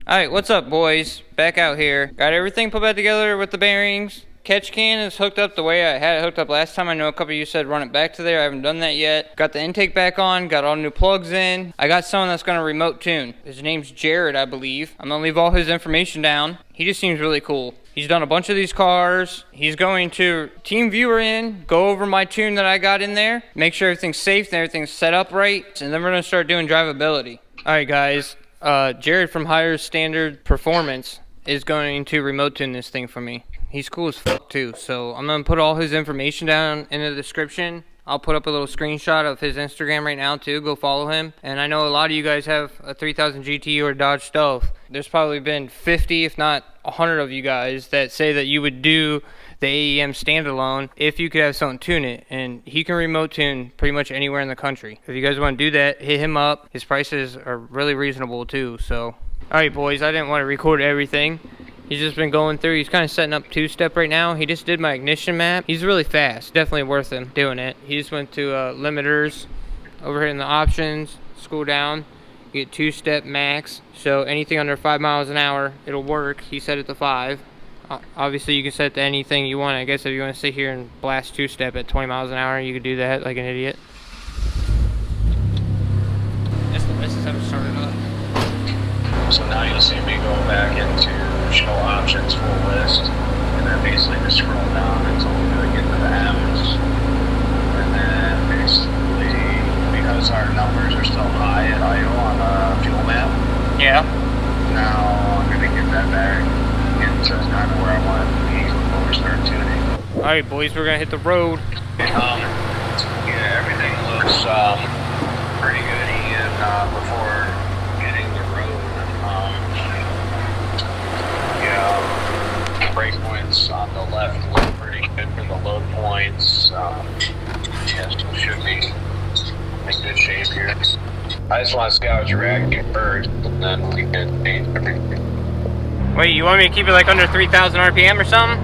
Alright, what's up, boys? Back out here. Got everything put back together with the bearings. Catch can is hooked up the way I had it hooked up last time. I know a couple of you said run it back to there. I haven't done that yet. Got the intake back on. Got all new plugs in. I got someone that's going to remote tune. His name's Jared, I believe. I'm going to leave all his information down. He just seems really cool. He's done a bunch of these cars. He's going to team viewer in, go over my tune that I got in there, make sure everything's safe and everything's set up right, and then we're going to start doing drivability. Alright, guys. Jared from Higher Standard Performance is going to remote tune this thing for me. He's cool as fuck too, so I'm going to put all his information down in the description. I'll put up a little screenshot of his Instagram right now too. Go follow him. And I know a lot of you guys have a 3000 GT or Dodge Stealth. There's probably been 50, if not 100 of you guys that say that you would do the AEM standalone if you could have someone tune it. And he can remote tune pretty much anywhere in the country. If you guys want to do that, hit him up. His prices are really reasonable too. So, alright boys, I didn't want to record everything. He's just been going through. He's kind of setting up two-step right now. He just did my ignition map. He's really fast. Definitely worth him doing it. He just went to limiters over here in the options. Scroll down. You get two-step max. So anything under 5 miles an hour, it'll work. He set it to 5. Obviously, you can set it to anything you want. I guess if you want to sit here and blast two-step at 20 miles an hour, you could do that like an idiot. That's the best time to start it up. So now you'll see me go back into show options full list, and then basically just scroll down until we really get to the M's. And then basically, because our numbers are still high at idle on the fuel map, Yeah. now I'm going to get that back into kind of where I want it to be before we start tuning. Alright boys, we're going to hit the road. Yeah, everything looks pretty good even before hitting the road. Brake points on the left look pretty good for the load points. Yes, we should be in good shape here. I just want to scout your reaction first, and then we can change everything. Wait, you want me to keep it like under 3,000 RPM or something?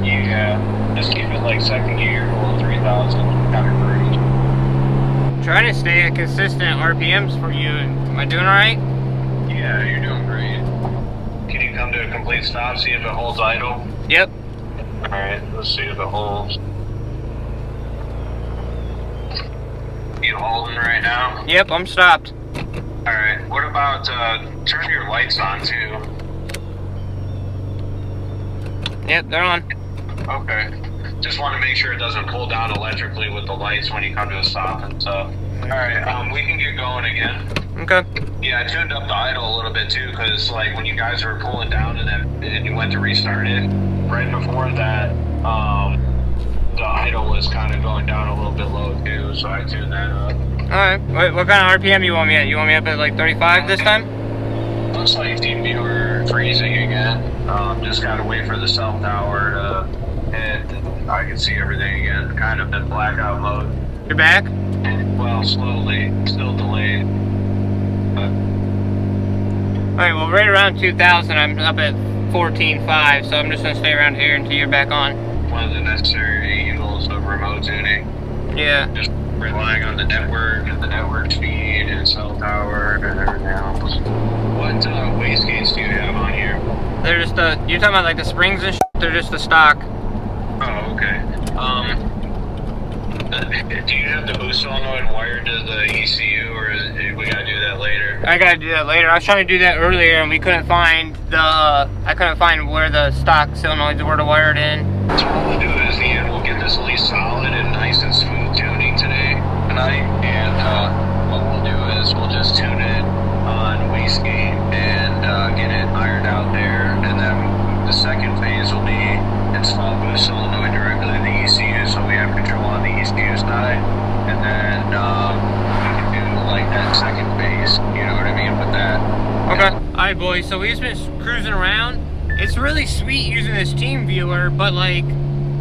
Yeah, just keep it like second gear, below 3,000, kind of cruise. Trying to stay at consistent RPMs for you. Am I doing alright? Yeah, you're doing great. Can you come to a complete stop, see if it holds idle? Yep. Alright, let's see if it holds. You holding right now? Yep, I'm stopped. Alright, what about turn your lights on too? Yep, they're on. Okay. Just want to make sure it doesn't pull down electrically with the lights when you come to a stop and stuff. Alright, we can get going again. Okay. Yeah, I tuned up the idle a little bit too, because like when you guys were pulling down and you went to restart it, right before that, the idle was kind of going down a little bit low too, so I tuned that up. Alright, what kind of RPM you want me at? You want me up at like 35 this time? Looks like team viewer freezing again. Just gotta wait for the cell tower to hit, and I can see everything again, kind of in blackout mode. You're back? Well, slowly, still delayed. Alright, well right around 2,000 I'm up at 14.5, so I'm just gonna stay around here until you're back on. One of the necessary evils of remote tuning. Yeah. Just relying on the network and the network speed and cell tower and everything else. What wastegates do you have on here? They're just you're talking about like the springs and shit? They're just the stock. Oh, okay. Do you have the boost solenoid wired to the ECU, or we gotta do that later? I gotta do that later. I was trying to do that earlier and we couldn't find I couldn't find where the stock solenoids were to wire it in. So what we'll do is we'll get this at least solid and nice and smooth tuning tonight, and what we'll do is we'll just tune it on wastegate and get it ironed out there, and then the second phase will be install boost solenoid directly in the ECU, so we have control on the ECU side, and then we can do like that second phase, you know what I mean, with that. Okay. Alright boys, so we've just been cruising around. It's really sweet using this team viewer, but like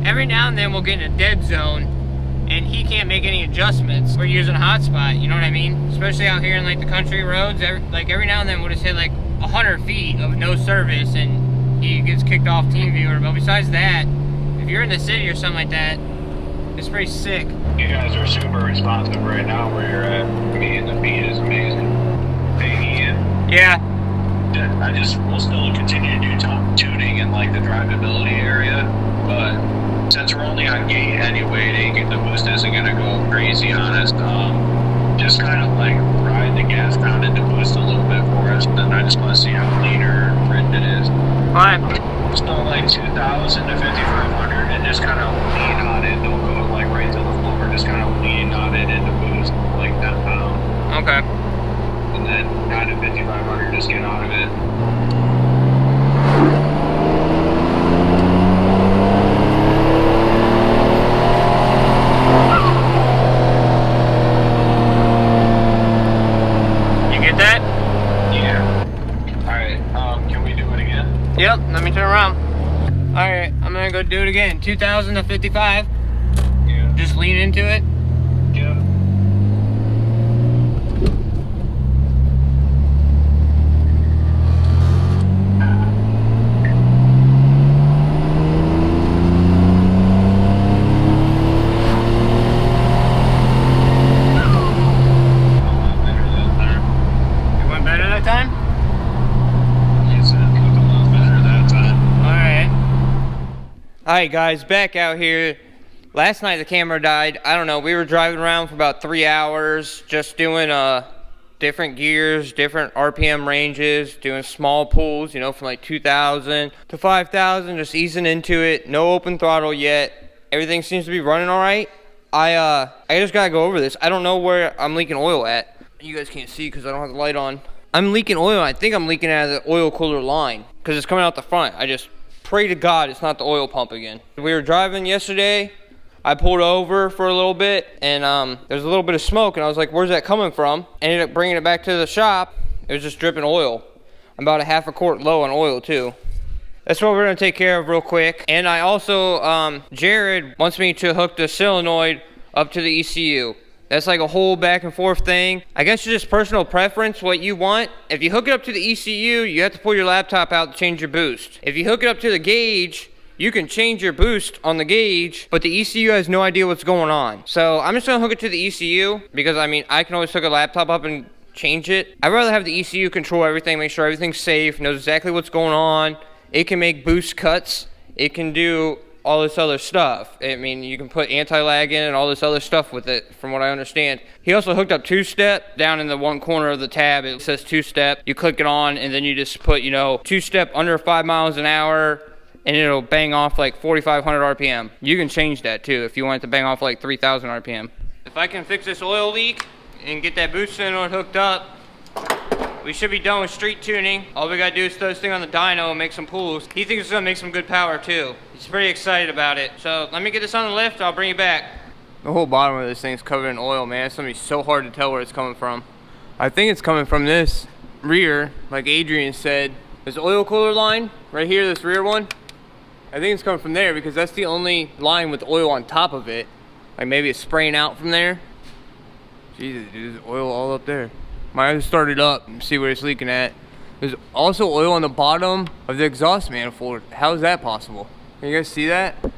every now and then we'll get in a dead zone and he can't make any adjustments. We're using a hotspot, you know what I mean? Especially out here in like the country roads, every now and then we'll just hit like 100 feet of no service and he gets kicked off team viewer. But besides that, if you're in the city or something like that, it's pretty sick. You guys are super responsive right now where you're at. Me and the feed is amazing. Hey Ian. Yeah. we'll still continue to do tuning in like the drivability area, but since we're only on gate anyway, the boost isn't gonna go crazy on us. Just kind of like ride the gas down into boost a little bit for us, and then I just want to see how lean or ripped it is. Alright. So like 2,000 to 5,500, and just kind of lean on it. Don't go like right to the floor. Just kind of lean on it into boost like that pound. Okay. And then down to 5,500, just get out of it. You get that? Yeah. Alright, can we do it again? Yep, let me turn around. Alright, I'm gonna go do it again. 2,000 to 55. Yeah. Just lean into it. Yeah. Alright guys, back out here. Last night the camera died. I don't know, we were driving around for about 3 hours just doing different gears, different RPM ranges, doing small pulls, you know, from like 2,000 to 5,000, just easing into it. No open throttle yet. Everything seems to be running alright. I just gotta go over this. I don't know where I'm leaking oil at. You guys can't see because I don't have the light on. I'm leaking oil. I think I'm leaking out of the oil cooler line because it's coming out the front. I just pray to God it's not the oil pump again. We were driving yesterday. I pulled over for a little bit and there's a little bit of smoke and I was like, where's that coming from? Ended up bringing it back to the shop. It was just dripping oil. I'm about a half a quart low on oil too. That's what we're gonna take care of real quick. And I also, Jared wants me to hook the solenoid up to the ECU. That's like a whole back and forth thing. I guess it's just personal preference, what you want. If you hook it up to the ECU, you have to pull your laptop out to change your boost. If you hook it up to the gauge, you can change your boost on the gauge, but the ECU has no idea what's going on. So I'm just gonna hook it to the ECU because I mean, I can always hook a laptop up and change it. I'd rather have the ECU control everything, make sure everything's safe, knows exactly what's going on. It can make boost cuts. It can do all this other stuff. I mean, you can put anti-lag in and all this other stuff with it, from what I understand. He also hooked up two-step down in the one corner of the tab. It says two-step. You click it on, and then you just put, you know, two-step under 5 miles an hour, and it'll bang off like 4,500 RPM. You can change that too if you want it to bang off like 3,000 RPM. If I can fix this oil leak and get that boost solenoid hooked up, we should be done with street tuning. All we gotta do is throw this thing on the dyno and make some pulls. He thinks it's gonna make some good power too. He's pretty excited about it. So let me get this on the lift, I'll bring you back. The whole bottom of this thing's covered in oil, man. It's gonna be so hard to tell where it's coming from. I think it's coming from this rear, like Adrian said. This oil cooler line, right here, this rear one. I think it's coming from there because that's the only line with oil on top of it. Like maybe it's spraying out from there. Jesus, dude, there's oil all up there. Might have to start it up and see where it's leaking at. There's also oil on the bottom of the exhaust manifold. How is that possible? Can you guys see that? I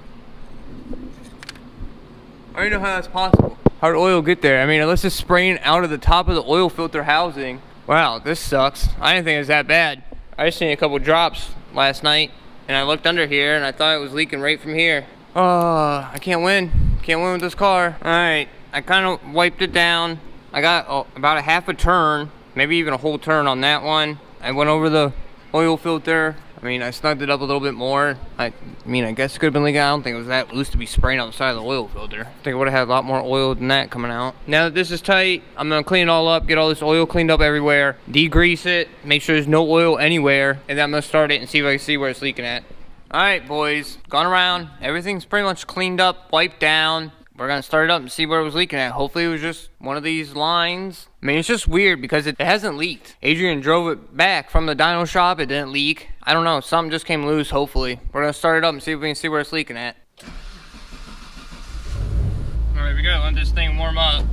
don't even know how that's possible. How did oil get there? I mean, unless it's spraying out of the top of the oil filter housing. Wow, this sucks. I didn't think it was that bad. I just seen a couple drops last night and I looked under here and I thought it was leaking right from here. Oh, I can't win. Can't win with this car. All right, I kind of wiped it down. I got about a half a turn, maybe even a whole turn on that one. I went over the oil filter. I mean, I snugged it up a little bit more. I mean, I guess it could have been leaking. I don't think it was that loose to be spraying on the side of the oil filter. I think I would have had a lot more oil than that coming out. Now that this is tight, I'm gonna clean it all up, get all this oil cleaned up everywhere, degrease it, make sure there's no oil anywhere, and then I'm gonna start it and see if I can see where it's leaking at. All right, boys, gone around. Everything's pretty much cleaned up, wiped down. We're gonna start it up and see where it was leaking at. Hopefully it was just one of these lines. I mean, it's just weird because it hasn't leaked. Adrian drove it back from the dyno shop. It didn't leak. I don't know, something just came loose, hopefully. We're gonna start it up and see if we can see where it's leaking at. All right, we gotta let this thing warm up.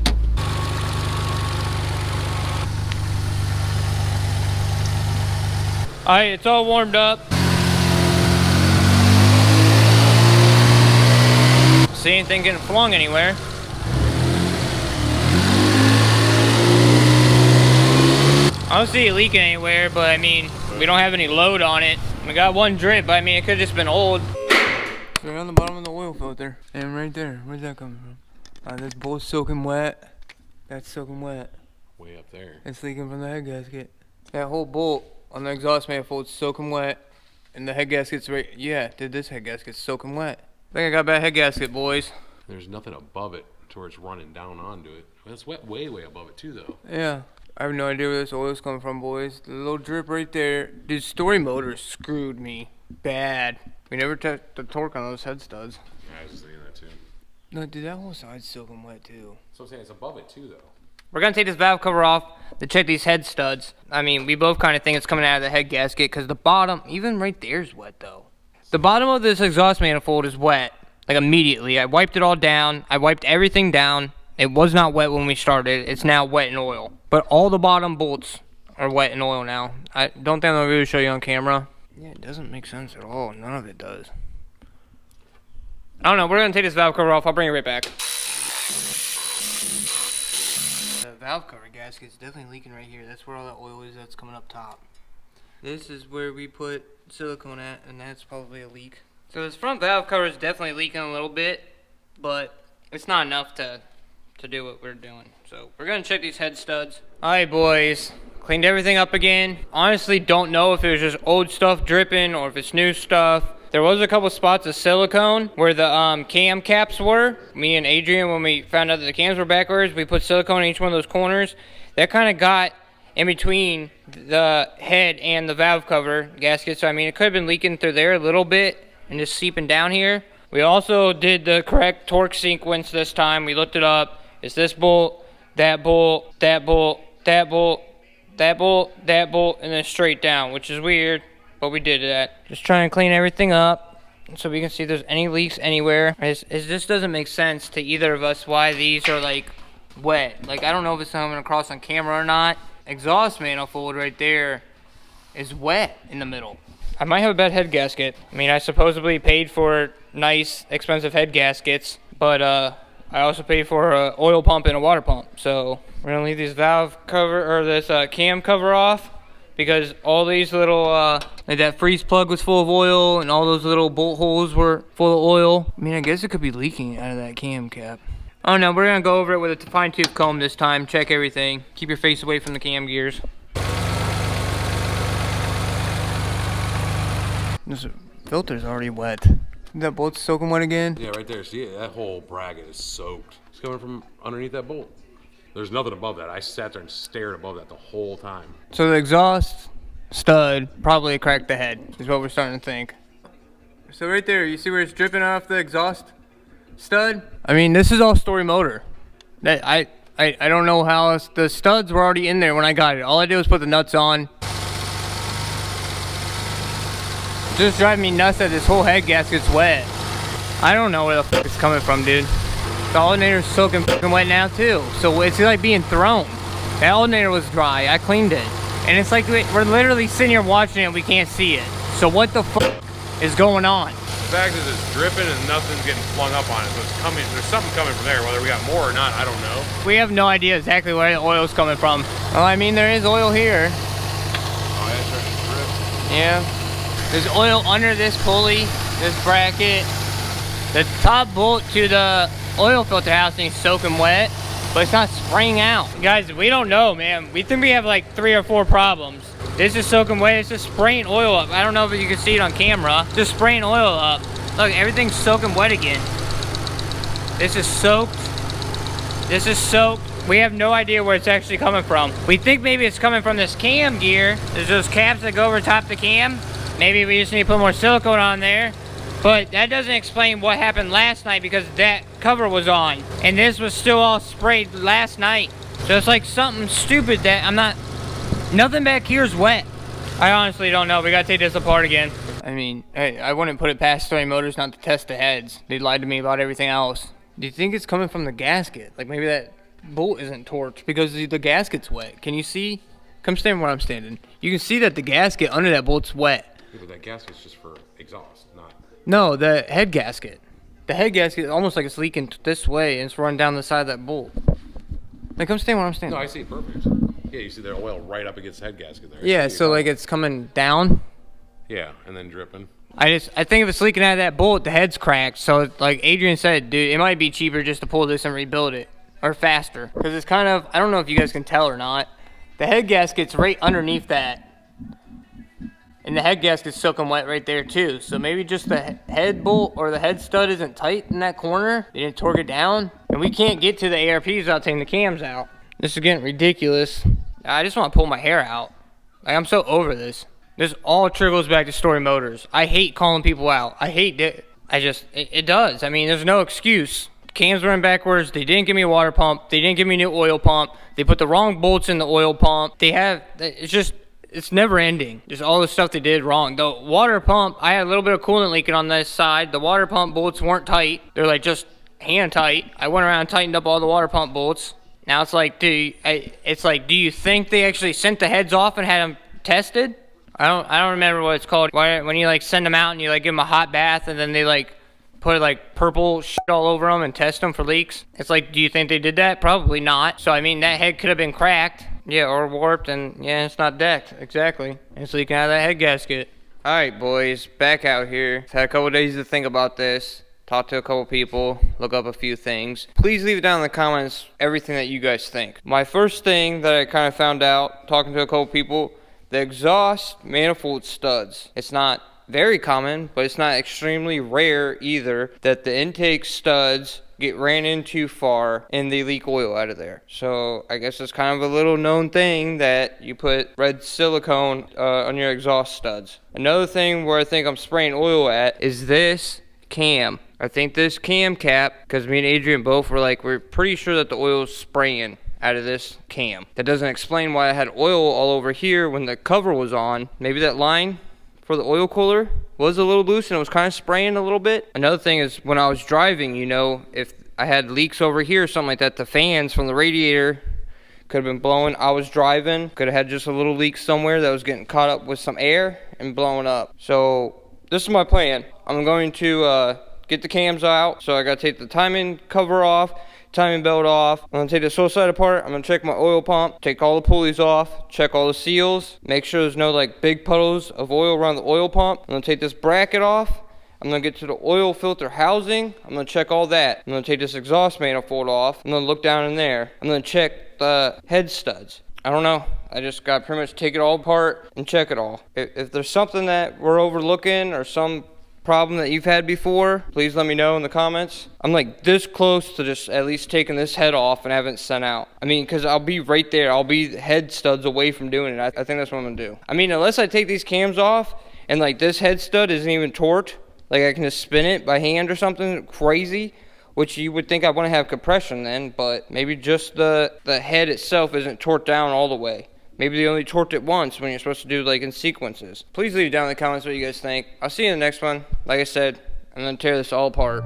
All right, it's all warmed up. See anything getting flung anywhere. I don't see it leaking anywhere, but I mean, We don't have any load on it. We got one drip, but I mean, it could have just been old. Right on the bottom of the oil filter. And right there, where's that coming from? This bolt's soaking wet. That's soaking wet. Way up there. It's leaking from the head gasket. That whole bolt on the exhaust manifold's soaking wet. And the head gasket's right, yeah, dude, this head gasket's soaking wet. I think I got a bad head gasket, boys. There's nothing above it to where it's running down onto it. That's wet way above it too, though. Yeah. I have no idea where this oil's coming from, boys. The little drip right there. Dude, story motor screwed me bad. We never checked the torque on those head studs. Yeah, I was just thinking that too. No, dude, that whole side's soaking wet too. So I'm saying it's above it too, though. We're gonna take this valve cover off to check these head studs. I mean, we both kind of think it's coming out of the head gasket because the bottom, even right there, is wet though. The bottom of this exhaust manifold is wet, like immediately. I wiped it all down. I wiped everything down. It was not wet when we started. It's now wet in oil. But all the bottom bolts are wet in oil now. I don't think I'm gonna be able to show you on camera. Yeah, it doesn't make sense at all. None of it does. I don't know. We're gonna take this valve cover off. I'll bring it right back. The valve cover gasket's definitely leaking right here. That's where all that oil is that's coming up top. This is where we put silicone at, and that's probably a leak. So this front valve cover is definitely leaking a little bit, but it's not enough to do what we're doing. So we're gonna check these head studs. All right, boys. Cleaned everything up again. Honestly, don't know if it was just old stuff dripping or if it's new stuff. There was a couple spots of silicone where the cam caps were. Me and Adrian, when we found out that the cams were backwards, we put silicone in each one of those corners. That kind of got in between the head and the valve cover gasket. So I mean, it could have been leaking through there a little bit and just seeping down here. We also did the correct torque sequence this time. We looked it up. It's this bolt, that bolt, that bolt, that bolt, that bolt, that bolt, and then straight down, which is weird, but we did that. Just trying to clean everything up so we can see if there's any leaks anywhere. It just doesn't make sense to either of us why these are like wet. Like, I don't know if it's coming across on camera or not. Exhaust manifold right there is wet in the middle. I might have a bad head gasket. I mean, I supposedly paid for nice, expensive head gaskets, but I also paid for an oil pump and a water pump. So we're gonna leave this valve cover, or this cam cover off, because all these little, like that freeze plug was full of oil, and all those little bolt holes were full of oil. I mean, I guess it could be leaking out of that cam cap. Oh no, we're gonna go over it with a fine tooth comb this time, check everything. Keep your face away from the cam gears. This filter's already wet. That bolt's soaking wet again? Yeah, right there. See, that whole bracket is soaked. It's coming from underneath that bolt. There's nothing above that. I sat there and stared above that the whole time. So the exhaust stud probably cracked the head, is what we're starting to think. So right there, you see where it's dripping off the exhaust stud? I mean, this is all story motor. That I don't know how else. The studs were already in there when I got it. All I did was put the nuts on. Just driving me nuts that this whole head gasket's wet. I don't know where the fuck it's coming from, dude. The alternator's soaking fucking wet now too. So it's like being thrown. That alternator was dry, I cleaned it. And it's like we're literally sitting here watching it and we can't see it. So what the fuck is going on? The fact is it's dripping and nothing's getting flung up on it. So it's coming, there's something coming from there. Whether we got more or not, I don't know. We have no idea exactly where the oil's coming from. Well, I mean, there is oil here. Oh, yeah, it's starting to drip. Yeah. There's oil under this pulley, this bracket. The top bolt to the oil filter housing is soaking wet, but it's not spraying out. Guys, we don't know, man. We think we have like 3 or 4 problems. This is soaking wet, it's just spraying oil up. I don't know if you can see it on camera. Just spraying oil up. Look, everything's soaking wet again. This is soaked. This is soaked. We have no idea where it's actually coming from. We think maybe it's coming from this cam gear. There's those caps that go over top the cam. Maybe we just need to put more silicone on there. But that doesn't explain what happened last night because that cover was on. And this was still all sprayed last night. So it's like something stupid that nothing back here is wet. I honestly don't know. We gotta take this apart again. I mean, hey, I wouldn't put it past Story Motors not to test the heads. They lied to me about everything else. Do you think it's coming from the gasket? Like maybe that bolt isn't torqued because the gasket's wet. Can you see? Come stand where I'm standing. You can see that the gasket under that bolt's wet. Yeah, but that gasket's just for exhaust, not... No, the head gasket. The head gasket is almost like it's leaking this way and it's running down the side of that bolt. Like, come stand where I'm standing. No, I see, perfect. Yeah, you see the oil right up against the head gasket there. Yeah, so like it's coming down. Yeah, and then dripping. I think if it's leaking out of that bolt, the head's cracked. So like Adrian said, dude, it might be cheaper just to pull this and rebuild it, or faster, because it's kind of, I don't know if you guys can tell or not, the head gasket's right underneath that. And the head gasket's soaking wet right there too. So maybe just the head bolt or the head stud isn't tight in that corner. They didn't torque it down. And we can't get to the ARPs without taking the cams out. This is getting ridiculous. I just want to pull my hair out. Like, I'm so over this. This all trickles back to Story Motors. I hate calling people out. I hate it. It does. I mean, there's no excuse. Cams were in backwards. They didn't give me a water pump. They didn't give me a new oil pump. They put the wrong bolts in the oil pump. It's never ending. Just all the stuff they did wrong. The water pump, I had a little bit of coolant leaking on this side. The water pump bolts weren't tight. They're like just hand tight. I went around and tightened up all the water pump bolts. Now it's like, do you think they actually sent the heads off and had them tested? I don't remember what it's called. When you like send them out and you like give them a hot bath and then they like put like purple shit all over them and test them for leaks. It's like, do you think they did that? Probably not. So I mean, that head could have been cracked. Yeah, or warped, and yeah, it's not decked. Exactly. It's leaking out of that head gasket. Alright, boys, back out here. Had a couple days to think about this. Talk to a couple people. Look up a few things. Please leave it down in the comments everything that you guys think. My first thing that I kind of found out, talking to a couple people, the exhaust manifold studs. It's not very common, but it's not extremely rare either that the intake studs get ran in too far and they leak oil out of there. So I guess it's kind of a little known thing that you put red silicone on your exhaust studs. Another thing where I think I'm spraying oil at is this cam. I think this cam cap, because me and Adrian both were like, we're pretty sure that the oil's spraying out of this cam. That doesn't explain why I had oil all over here when the cover was on. Maybe that line for the oil cooler was a little loose and it was kind of spraying a little bit. Another thing is when I was driving, you know, if I had leaks over here or something like that, the fans from the radiator could have been blowing. I was driving, could have had just a little leak somewhere that was getting caught up with some air and blowing up. So this is my plan. I'm going to get the cams out. So I got to take the timing cover off, timing belt off. I'm going to take the soil side apart. I'm going to check my oil pump, take all the pulleys off, check all the seals, make sure there's no like big puddles of oil around the oil pump. I'm going to take this bracket off. I'm going to get to the oil filter housing. I'm going to check all that. I'm going to take this exhaust manifold off. I'm going to look down in there. I'm going to check the head studs. I don't know. I just got to pretty much take it all apart and check it all. If there's something that we're overlooking or some problem that you've had before, please let me know in the comments. I'm like this close to just at least taking this head off and having it sent out. I mean, because I'll be right there. I'll be head studs away from doing it. I think that's what I'm going to do. I mean, unless I take these cams off and like this head stud isn't even torqued, like I can just spin it by hand or something crazy, which you would think I want to have compression then, but maybe just the head itself isn't torqued down all the way. Maybe they only torqued it once when you're supposed to do like in sequences. Please leave down in the comments what you guys think. I'll see you in the next one. Like I said, I'm going to tear this all apart.